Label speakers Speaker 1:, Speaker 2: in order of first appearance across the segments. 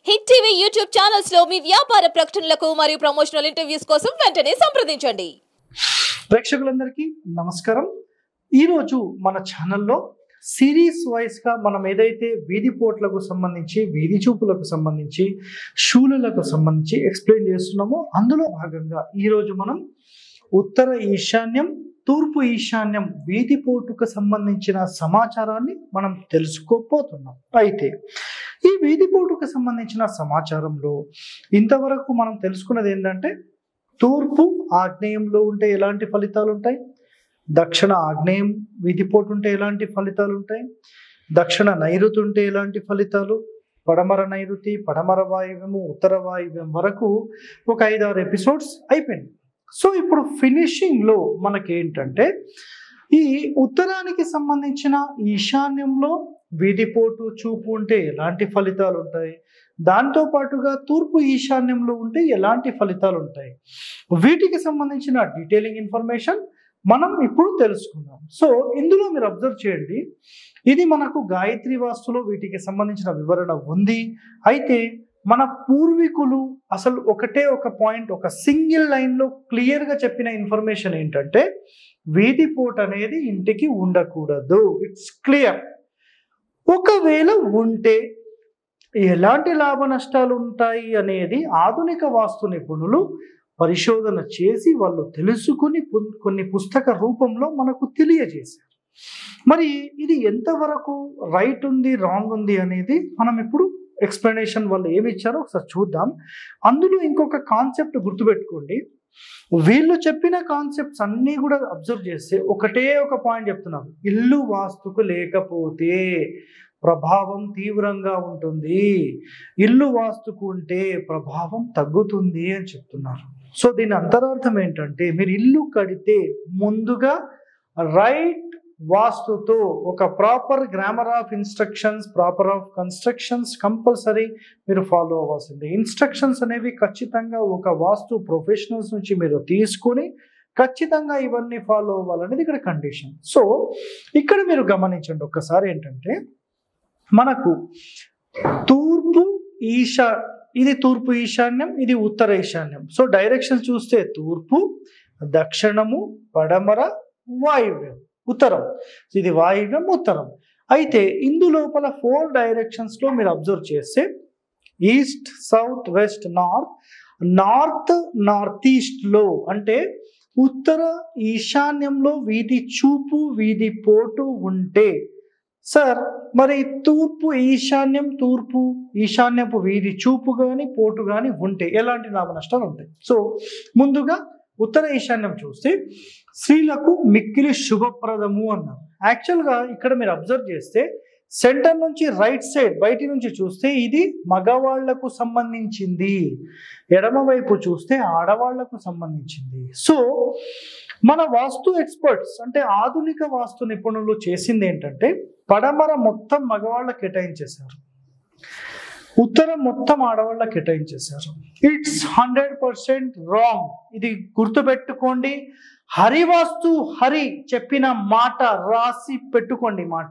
Speaker 1: Hit TV YouTube channels లో మీ వ్యాపార ప్రకటనలకు మరియు ప్రమోషనల్ ఇంటర్వ్యూస్ కోసం వెంటనే సంప్రదించండి.
Speaker 2: ప్రేక్షకులందరికీ నమస్కారం. ఈరోజు మన ఛానల్లో సిరీస్ వైస్గా మనం ఏదైతే వీధి పోట్లకు సంబంధించి, వీధి చూపులకు సంబంధించి, షూలకు సంబంధించి ఎక్స్ప్లెయిన్ చేస్తున్నామో అందులో భాగంగా ఈరోజు మనం ఉత్తర ఈశాన్యం, తూర్పు ఈశాన్యం వీధి పోటుకు సంబంధించిన సమాచారాన్ని మనం తెలుసుకోపోతున్నాం. అయితే ఈ వీధి పోటుకు సంబంధించిన సమాచారంలో ఇంతవరకు మనం తెలుసుకున్నది ఏంటంటే, తూర్పు ఆగ్నేయంలో ఉంటే ఎలాంటి ఫలితాలు ఉంటాయి, దక్షిణ ఆగ్నేయం వీధిపోటు ఉంటే ఎలాంటి ఫలితాలు ఉంటాయి, దక్షిణ నైరుతి ఉంటే ఎలాంటి ఫలితాలు, పడమర నైరుతి, పడమర వాయువ్యము, ఉత్తర వాయువ్యం వరకు ఒక 5-6 ఎపిసోడ్స్ అయిపోయింది. సో ఇప్పుడు ఫినిషింగ్లో మనకేంటంటే, ఈ ఉత్తరానికి సంబంధించిన ఈశాన్యంలో వీధిపోటు చూపు ఉంటే ఎలాంటి ఫలితాలు ఉంటాయి, దాంతో పాటుగా తూర్పు ఈశాన్యంలో ఉంటే ఎలాంటి ఫలితాలు ఉంటాయి, వీటికి సంబంధించిన డీటెయిలింగ్ ఇన్ఫర్మేషన్ మనం ఇప్పుడు తెలుసుకుందాం. సో ఇందులో మీరు అబ్జర్వ్ చేయండి, ఇది మనకు గాయత్రి వాస్తులో వీటికి సంబంధించిన వివరణ ఉంది. అయితే మన పూర్వీకులు అసలు ఒక పాయింట్, ఒక సింగిల్ లైన్లో క్లియర్గా చెప్పిన ఇన్ఫర్మేషన్ ఏంటంటే, వీధిపోటు అనేది ఇంటికి ఉండకూడదు. It's clear. ఒకవేళ ఉంటే ఎలాంటి లాభ నష్టాలు ఉంటాయి అనేది ఆధునిక వాస్తు నిపుణులు పరిశోధన చేసి వాళ్ళు తెలుసుకుని కొన్ని పుస్తక రూపంలో మనకు తెలియజేశారు. మరి ఇది ఎంతవరకు రైట్ ఉంది, రాంగ్ ఉంది అనేది మనం ఇప్పుడు ఎక్స్ప్లెనేషన్ వాళ్ళు ఏమి ఇచ్చారో ఒకసారి చూద్దాం. అందులో ఇంకొక కాన్సెప్ట్ గుర్తుపెట్టుకోండి. వీళ్ళు చెప్పిన కాన్సెప్ట్స్ అన్నీ కూడా అబ్జర్వ్ చేస్తే ఒక పాయింట్ చెప్తున్నారు, ఇల్లు వాస్తుకు లేకపోతే ప్రభావం తీవ్రంగా ఉంటుంది, ఇల్లు వాస్తుకు ఉంటే ప్రభావం తగ్గుతుంది అని చెప్తున్నారు. సో దీని అంతరార్థం ఏంటంటే, మీరు ఇల్లు కడితే ముందుగా రైట్ వాస్తుతో ఒక proper grammar of instructions, proper of constructions compulsory మీరు ఫాలో అవ్వాల్సిందే. ఇన్స్ట్రక్షన్స్ అనేవి ఖచ్చితంగా ఒక వాస్తు ప్రొఫెషనల్స్ నుంచి మీరు తీసుకొని ఖచ్చితంగా ఇవన్నీ ఫాలో అవ్వాలనేది ఇక్కడ కండిషన్. సో ఇక్కడ మీరు గమనించండి ఒక్కసారి, ఏంటంటే మనకు ఇది తూర్పు ఈశాన్యం, ఇది ఉత్తర ఈశాన్యం. సో డైరెక్షన్ చూస్తే తూర్పు, దక్షిణము, పడమర, వాయువ్యం, ఉత్తరం. ఇది వాయువ్యం, ఉత్తరం. అయితే ఇందులోపల 4 డైరెక్షన్స్లో మీరు అబ్జర్వ్ చేస్తే ఈస్ట్, సౌత్, వెస్ట్, నార్త్ ఈస్ట్లో అంటే ఉత్తర ఈశాన్యంలో వీధి చూపు, వీధి పోటు ఉంటే, సార్ మరి తూర్పు ఈశాన్యపు వీధి చూపు కానీ పోటు కానీ ఉంటే ఎలాంటి లాభ నష్టాలు ఉంటాయి? సో ముందుగా ఉత్తర ఈశాన్యం చూస్తే స్త్రీలకు మిక్కిలి శుభప్రదము అన్నారు. యాక్చువల్గా ఇక్కడ మీరు అబ్జర్వ్ చేస్తే సెంటర్ నుంచి రైట్ సైడ్ బయటి నుంచి చూస్తే ఇది మగవాళ్లకు సంబంధించింది, ఎడమవైపు చూస్తే ఆడవాళ్లకు సంబంధించింది. సో మన వాస్తు ఎక్స్పర్ట్స్ అంటే ఆధునిక వాస్తు నిపుణులు చేసింది ఏంటంటే, పడమర మొత్తం మగవాళ్ళకి కేటాయించేశారు, ఉత్తరం మొత్తం ఆడవాళ్ళకి కేటాయించేశారు. It's 100% wrong. ఇది గుర్తుపెట్టుకోండి. హరివాస్తు హరి చెప్పిన మాట రాసి పెట్టుకోండి మాట.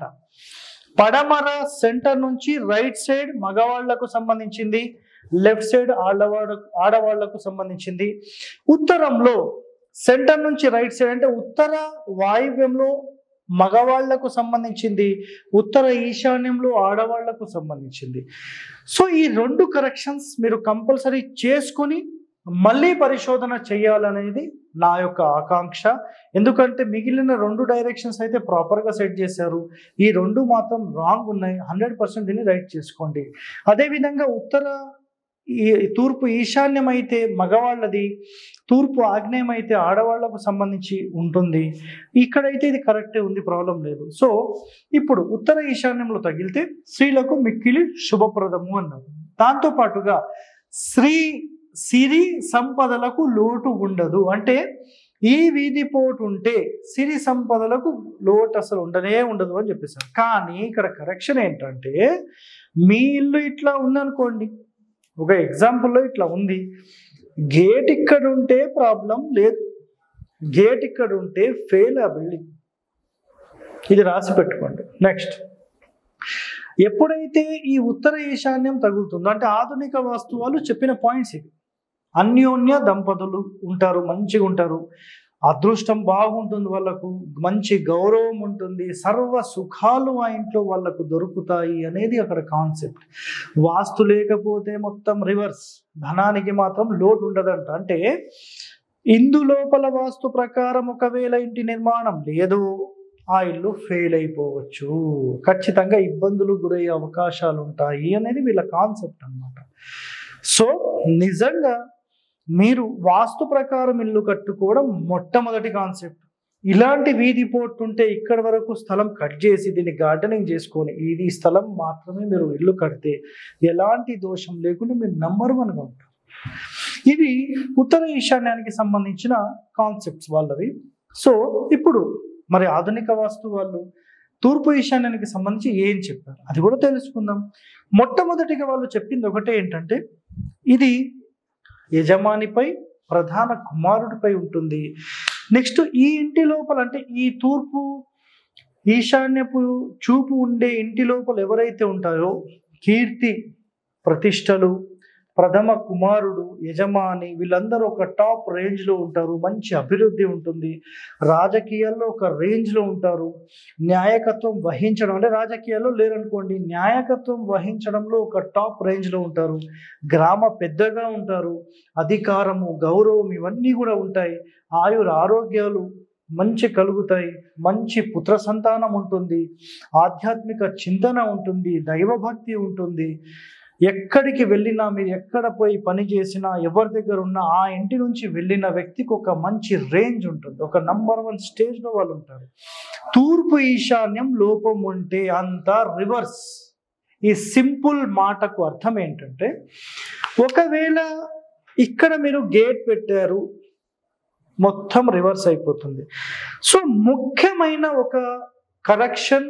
Speaker 2: పడమర సెంటర్ నుంచి రైట్ సైడ్ మగవాళ్లకు సంబంధించింది, లెఫ్ట్ సైడ్ ఆడవాళ్లకు సంబంధించింది. ఉత్తరంలో సెంటర్ నుంచి రైట్ సైడ్ అంటే ఉత్తర వాయువ్యంలో మగవాళ్లకు సంబంధించింది, ఉత్తర ఈశాన్యంలో ఆడవాళ్లకు సంబంధించింది. సో ఈ 2 కరెక్షన్స్ మీరు కంపల్సరీ చేసుకొని మళ్ళీ పరిశోధన చేయాలనేది నా యొక్క ఆకాంక్ష. ఎందుకంటే మిగిలిన 2 డైరెక్షన్స్ అయితే ప్రాపర్గా సెట్ చేశారు, ఈ 2 మాత్రం రాంగ్ ఉన్నాయి. 100% దీన్ని రైట్ చేసుకోండి. అదేవిధంగా తూర్పు ఈశాన్యం అయితే మగవాళ్ళది, తూర్పు ఆగ్నేయం అయితే ఆడవాళ్లకు సంబంధించి ఉంటుంది. ఇక్కడైతే ఇది కరెక్టే ఉంది, ప్రాబ్లం లేదు. సో ఇప్పుడు ఉత్తర ఈశాన్యంలో తగిలితే స్త్రీలకు మిక్కిలి శుభప్రదము అన్నారు. దాంతోపాటుగా సిరి సంపదలకు లోటు ఉండదు. అంటే ఈ వీధి పోటు ఉంటే సిరి సంపదలకు లోటు అసలు ఉండదు అని చెప్పేశారు. కానీ ఇక్కడ కరెక్షన్ ఏంటంటే, మీ ఇల్లు ఇట్లా ఉందనుకోండి, ఒక ఎగ్జాంపుల్లో ఇట్లా ఉంది, గేట్ ఇక్కడ ఉంటే ప్రాబ్లం లేదు, గేట్ ఇక్కడ ఉంటే ఫెయిల్ ఆ బిల్డింగ్. ఇది రాసి పెట్టుకోండి. నెక్స్ట్ ఎప్పుడైతే ఈ ఉత్తర ఈశాన్యం తగులుతుందో అంటే ఆధునిక వాస్తు వాళ్ళు చెప్పిన పాయింట్స్ ఇవి. అన్యోన్య దంపతులు ఉంటారు, మంచిగా ఉంటారు, అదృష్టం బాగుంటుంది, వాళ్ళకు మంచి గౌరవం ఉంటుంది, సర్వ సుఖాలు ఆ ఇంట్లో వాళ్ళకు దొరుకుతాయి అనేది అక్కడ కాన్సెప్ట్. వాస్తు లేకపోతే మొత్తం రివర్స్, ధనానికి మాత్రం లోటు ఉండదంట. అంటే ఇందు లోపల వాస్తు ప్రకారం ఒకవేళ ఇంటి నిర్మాణం లేదు, ఆ ఇల్లు ఫెయిల్ అయిపోవచ్చు, ఖచ్చితంగా ఇబ్బందులు గురయ్యే అవకాశాలు ఉంటాయి అనేది వీళ్ళ కాన్సెప్ట్ అన్నమాట. సో నిజంగా మీరు వాస్తు ప్రకారం ఇల్లు కట్టుకోవడం మొట్టమొదటి కాన్సెప్ట్. ఇలాంటి వీధి పోర్ట్ ఉంటే ఇక్కడ వరకు స్థలం కట్ చేసి దీన్ని గార్డెనింగ్ చేసుకొని ఇది స్థలం మాత్రమే మీరు ఇల్లు కడితే ఎలాంటి దోషం లేకుండా మీరు నంబర్ 1గా ఉంటారు. ఇవి ఉత్తర ఈశాన్యానికి సంబంధించిన కాన్సెప్ట్స్ వాళ్ళవి. సో ఇప్పుడు మరి ఆధునిక వాస్తు వాళ్ళు తూర్పు ఈశాన్యానికి సంబంధించి ఏం చెప్పారు అది కూడా తెలుసుకుందాం. మొట్టమొదటిగా వాళ్ళు చెప్పింది ఒకటే ఏంటంటే, ఇది యజమానిపై ప్రధాన కుమారుడిపై ఉంటుంది. నెక్స్ట్ ఈ ఇంటి లోపల అంటే ఈ తూర్పు ఈశాన్యపు చూపు ఉండే ఇంటి లోపల ఎవరైతే ఉంటారో కీర్తి ప్రతిష్టలు, ప్రథమ కుమారుడు, యజమాని వీళ్ళందరూ ఒక టాప్ రేంజ్లో ఉంటారు, మంచి అభివృద్ధి ఉంటుంది, రాజకీయాల్లో ఒక రేంజ్లో ఉంటారు, న్యాయకత్వం వహించడం అంటే రాజకీయాల్లో లేరనుకోండి, న్యాయకత్వం వహించడంలో ఒక టాప్ రేంజ్లో ఉంటారు, గ్రామ పెద్దగా ఉంటారు, అధికారము గౌరవం ఇవన్నీ కూడా ఉంటాయి, ఆరోగ్యాలు మంచి కలుగుతాయి, మంచి పుత్ర సంతానం ఉంటుంది, ఆధ్యాత్మిక చింతన ఉంటుంది, దైవభక్తి ఉంటుంది. ఎక్కడికి వెళ్ళినా మీరు ఎక్కడ పోయి పని చేసినా ఎవరి దగ్గర ఉన్నా ఆ ఇంటి నుంచి వెళ్ళిన వ్యక్తికి ఒక మంచి రేంజ్ ఉంటుంది, ఒక నంబర్ 1 స్టేజ్లో వాళ్ళు ఉంటారు. తూర్పు ఈశాన్యం లోపం ఉంటే అంతా రివర్స్. ఈ సింపుల్ మాటకు అర్థం ఏంటంటే, ఒకవేళ ఇక్కడ మీరు గేట్ పెట్టారు మొత్తం రివర్స్ అయిపోతుంది. సో ముఖ్యమైన ఒక కరెక్షన్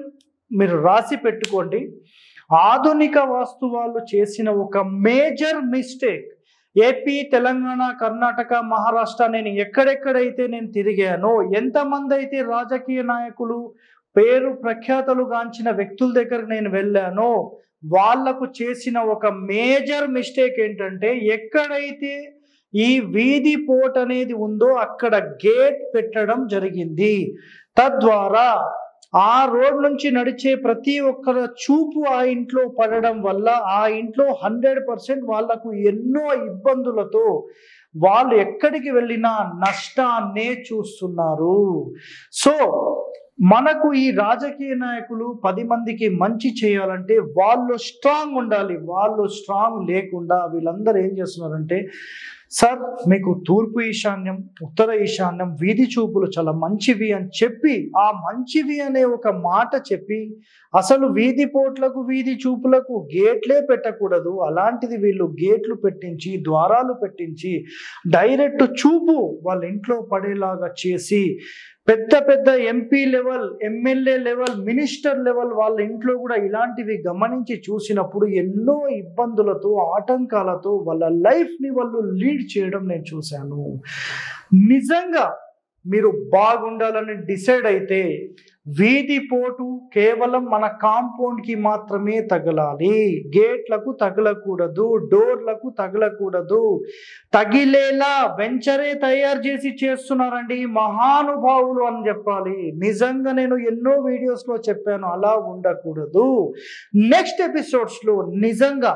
Speaker 2: మీరు రాసి పెట్టుకోండి. ఆధునిక వాస్తు వాళ్ళు చేసిన ఒక major mistake, AP, Telangana, Karnataka, Maharashtra నేను ఎక్కడెక్కడైతే నేను తిరిగానో, ఎంతమంది అయితే రాజకీయ నాయకులు పేరు ప్రఖ్యాతలు గాంచిన వ్యక్తుల దగ్గర నేను వెళ్ళానో వాళ్లకు చేసిన ఒక మేజర్ మిస్టేక్ ఏంటంటే, ఎక్కడైతే ఈ వీధి పోర్ట్ అనేది ఉందో అక్కడ గేట్ పెట్టడం జరిగింది. తద్వారా ఆ రోడ్ నుంచి నడిచే ప్రతి ఒక్కరి చూపు ఆ ఇంట్లో పడడం వల్ల ఆ ఇంట్లో 100% వాళ్లకు ఎన్నో ఇబ్బందులతో వాళ్ళు ఎక్కడికి వెళ్ళినా నష్టాన్నే చూస్తున్నారు. సో మనకు ఈ రాజకీయ నాయకులు 10 మందికి మంచి చేయాలంటే వాళ్ళు స్ట్రాంగ్ ఉండాలి. వాళ్ళు స్ట్రాంగ్ లేకుండా వీళ్ళందరూ ఏం చేస్తున్నారంటే, సార్ మీకు తూర్పు ఈశాన్యం, ఉత్తర ఈశాన్యం వీధి చూపులు చాలా మంచివి అని చెప్పి, ఆ మంచివి అనే ఒక మాట చెప్పి అసలు వీధి పోట్లకు వీధి చూపులకు గేట్లే పెట్టకూడదు, అలాంటిది వీళ్ళు గేట్లు పెట్టించి ద్వారాలు పెట్టించి డైరెక్ట్ చూపు వాళ్ళ ఇంట్లో పడేలాగా చేసి పెద్ద పెద్ద MP level, MLA level, minister level వాళ్ళ ఇంట్లో కూడా ఇలాంటివి గమనించి చూసినప్పుడు ఎన్నో ఇబ్బందులతో, ఆటంకాలతో వాళ్ళ లైఫ్ని వాళ్ళు లీడ్ చేయడం నేను చూశాను. నిజంగా మీరు బాగుండాలని డిసైడ్ అయితే వీధి పోటు కేవలం మన కాంపౌండ్కి మాత్రమే తగలాలి, గేట్లకు తగలకూడదు, డోర్లకు తగలకూడదు. తగిలేలా వెంచరే తయారు చేసి చేస్తున్నారండి మహానుభావులు అని చెప్పాలి. నిజంగా నేను ఎన్నో వీడియోస్లో చెప్పాను, అలా ఉండకూడదు. నెక్స్ట్ ఎపిసోడ్స్లో నిజంగా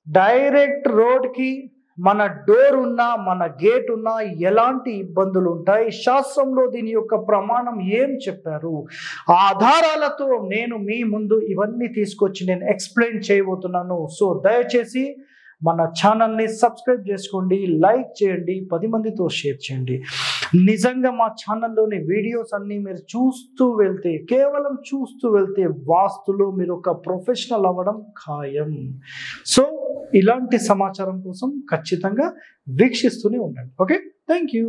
Speaker 2: డైరెక్ట్ రోడ్కి మన డోర్ ఉన్నా మన గేట్ ఉన్నా ఎలాంటి ఇబ్బందులు ఉంటాయి, శాస్త్రంలో దీని యొక్క ప్రమాణం ఏం చెప్పారు, ఆధారాలతో నేను మీ ముందు ఇవన్నీ తీసుకొచ్చి నేను ఎక్స్ప్లెయిన్ చేయబోతున్నాను. సో దయచేసి మన ఛానల్ని సబ్స్క్రైబ్ చేసుకోండి, లైక్ చేయండి, 10 మందితో షేర్ చేయండి. నిజంగా మా ఛానల్లోని వీడియోస్ అన్నీ మీరు చూస్తూ వెళ్తే, కేవలం చూస్తూ వెళ్తే వాస్తులో మీరు ఒక ప్రొఫెషనల్ అవ్వడం ఖాయం. సో ఇలాంటి సమాచారం కోసం ఖచ్చితంగా వీక్షిస్తూనే ఉండండి. Okay, thank you.